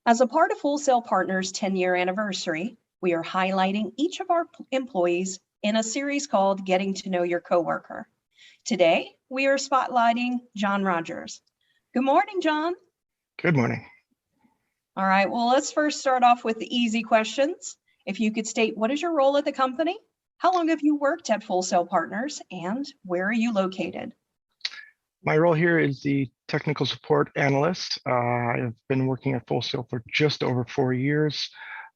As a part of Full Sail Partners' 10-year anniversary, we are highlighting each of our employees in a series called Getting to Know Your Coworker. Today, we are spotlighting Jon Rogers. Good morning, Jon. Good morning. All right, well, let's first start off with the easy questions. If you could state, what is your role at the company? How long have you worked at Full Sail Partners, and where are you located? My role here is the Technical Support Analyst. I've been working at Full Sail for just over 4 years.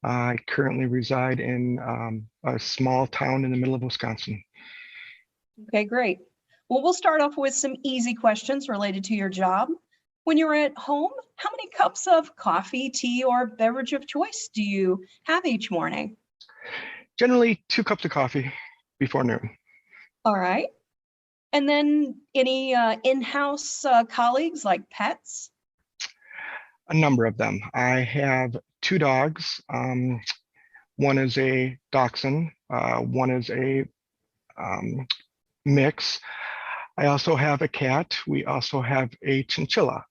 I currently reside in a small town in the middle of Wisconsin. Okay, great. Well, we'll start off with some easy questions related to your job. When you're at home, how many cups of coffee, tea, or beverage of choice do you have each morning? Generally 2 cups of coffee before noon. All right. And then any in-house colleagues like pets? A number of them. I have 2 dogs. One is a dachshund. One is a mix. I also have a cat. We also have a chinchilla.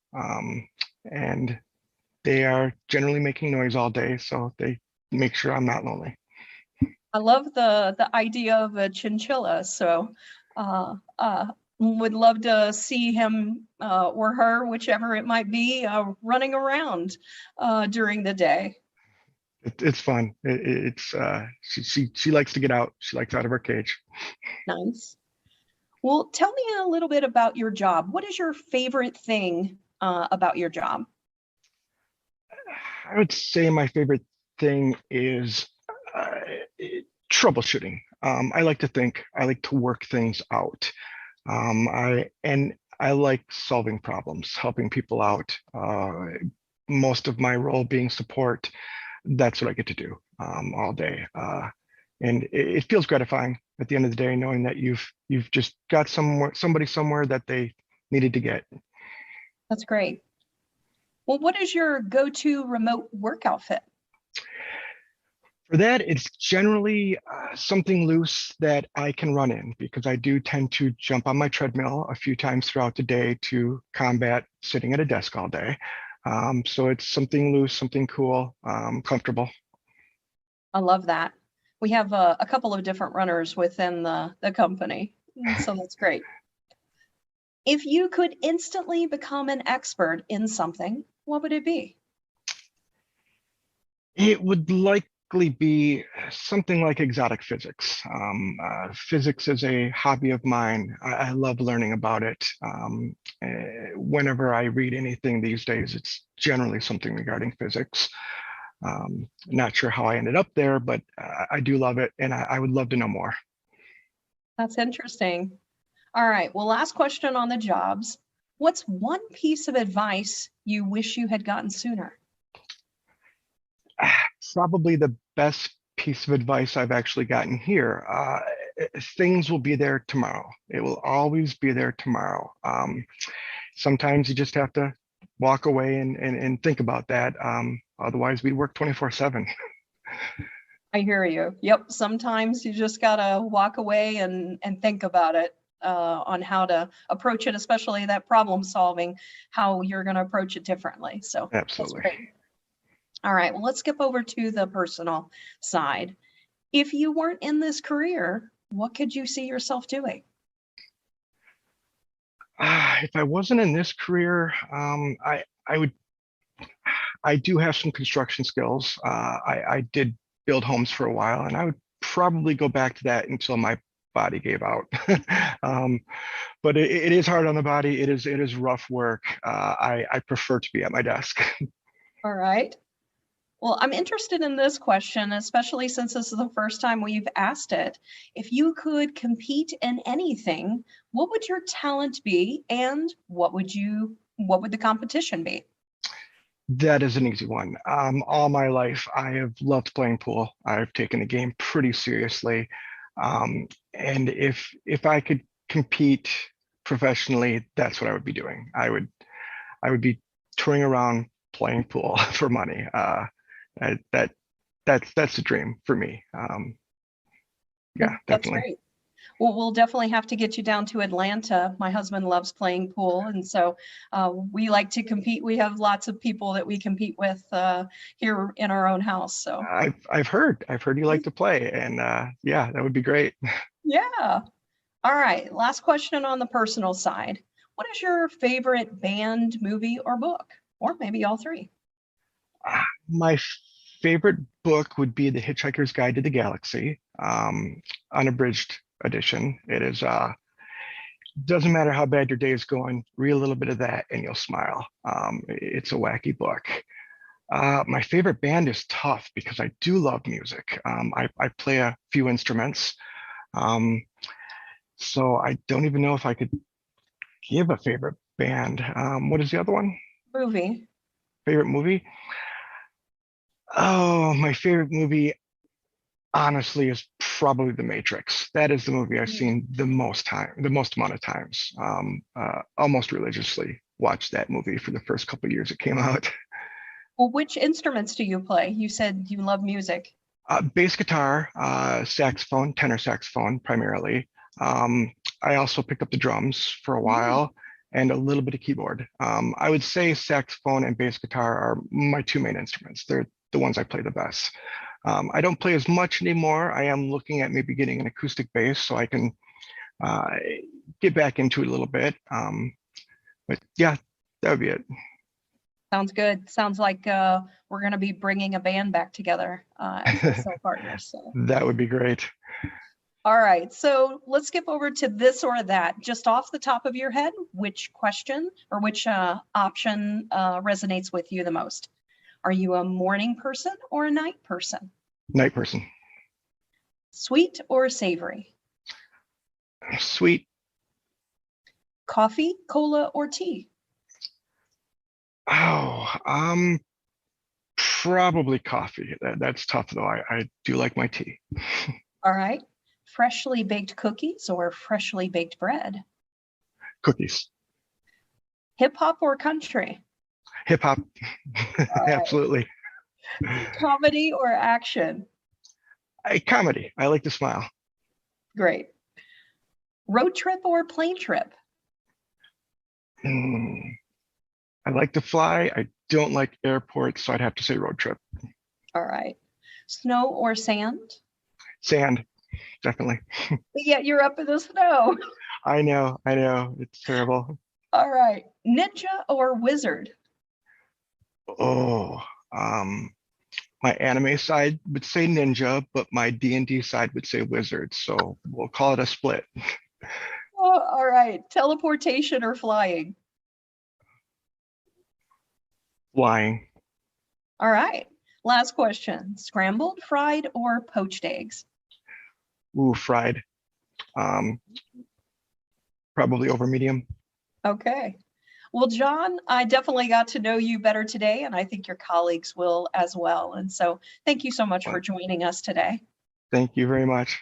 And they are generally making noise all day, so they make sure I'm not lonely. I love the idea of a chinchilla, so would love to see him or her, whichever it might be, running around during the day. It's fun. She likes to get out. She likes out of her cage. Nice. Well, tell me a little bit about your job. What is your favorite thing about your job? I would say my favorite thing is troubleshooting. I like to work things out. I like solving problems, helping people out. Most of my role being support, that's what I get to do all day. And it feels gratifying at the end of the day, knowing that you've just got somebody somewhere that they needed to get. That's great. Well, what is your go-to remote work outfit? For that, it's generally something loose that I can run in, because I do tend to jump on my treadmill a few times throughout the day to combat sitting at a desk all day. So it's something loose, something cool, comfortable. I love that. We have a couple of different runners within the company, so that's great. If you could instantly become an expert in something, what would it be? It would likely be something like exotic physics. Physics is a hobby of mine. I love learning about it. Whenever I read anything these days, it's generally something regarding physics. Not sure how I ended up there, but I do love it, and I would love to know more. That's interesting. All right, well, last question on the jobs. What's one piece of advice you wish you had gotten sooner? Probably the best piece of advice I've actually gotten here. Things will be there tomorrow. It will always be there tomorrow. Sometimes you just have to walk away and think about that. Otherwise, we'd work 24/7. I hear you. Yep. Sometimes you just gotta walk away and think about it on how to approach it, especially that problem solving, how you're going to approach it differently. So Absolutely. That's great. All right. Well, let's skip over to the personal side. If you weren't in this career, what could you see yourself doing? If I wasn't in this career, I do have some construction skills. I did build homes for a while, and I would probably go back to that until my body gave out. But it is hard on the body. It is rough work. I prefer to be at my desk. All right. Well, I'm interested in this question, especially since this is the first time we've asked it. If you could compete in anything, what would your talent be, and what would the competition be? That is an easy one. All my life, I have loved playing pool. I've taken the game pretty seriously. And if I could compete professionally, that's what I would be doing. I would be touring around playing pool for money. That's the dream for me. Yeah, That's definitely. great. Well, we'll definitely have to get you down to Atlanta. My husband loves playing pool, and so we like to compete. We have lots of people that we compete with here in our own house. So I've heard you like to play, and yeah, that would be great. yeah. All right. Last question on the personal side. What is your favorite band, movie, or book? Or maybe all three. My favorite book would be The Hitchhiker's Guide to the Galaxy, unabridged edition. It is doesn't matter how bad your day is going, read a little bit of that and you'll smile. It's a wacky book. My favorite band is tough because I do love music. I play a few instruments. So I don't even know if I could give a favorite band. What is the other one? Movie. Favorite movie? Oh, my favorite movie, honestly, is probably The Matrix. That is the movie I've seen the most amount of times. Almost religiously watched that movie for the first couple of years it came out. Well, which instruments do you play? You said you love music. Bass guitar, saxophone, tenor saxophone primarily. I also picked up the drums for a while and a little bit of keyboard. I would say saxophone and bass guitar are my two main instruments. They're the ones I play the best. I don't play as much anymore. I am looking at maybe getting an acoustic bass so I can get back into it a little bit. But yeah, that would be it. Sounds good. Sounds like we're going to be bringing a band back together as Sail Partners. So. That would be great. All right, so let's skip over to this or that. Just off the top of your head, which question or which option resonates with you the most? Are you a morning person or a night person? Night person. Sweet or savory? Sweet. Coffee, cola, or tea? Oh, probably coffee. That's tough though. I do like my tea. All right. Freshly baked cookies or freshly baked bread? Cookies. Hip hop or country? Hip hop. Right. Absolutely. Comedy or action? Comedy. I like to smile. Great. Road trip or plane trip? I like to fly. I don't like airports, so I'd have to say road trip. All right. Snow or sand? Sand, definitely. But yet you're up in the snow. I know. It's terrible. All right. Ninja or wizard? Oh, my anime side would say ninja, but my D&D side would say wizard. So we'll call it a split. Oh, all right. Teleportation or flying? Flying. All right. Last question. Scrambled, fried, or poached eggs? Ooh, fried. Probably over medium. Okay. Well, Jon, I definitely got to know you better today, and I think your colleagues will as well. And so thank you so much for joining us today. Thank you very much.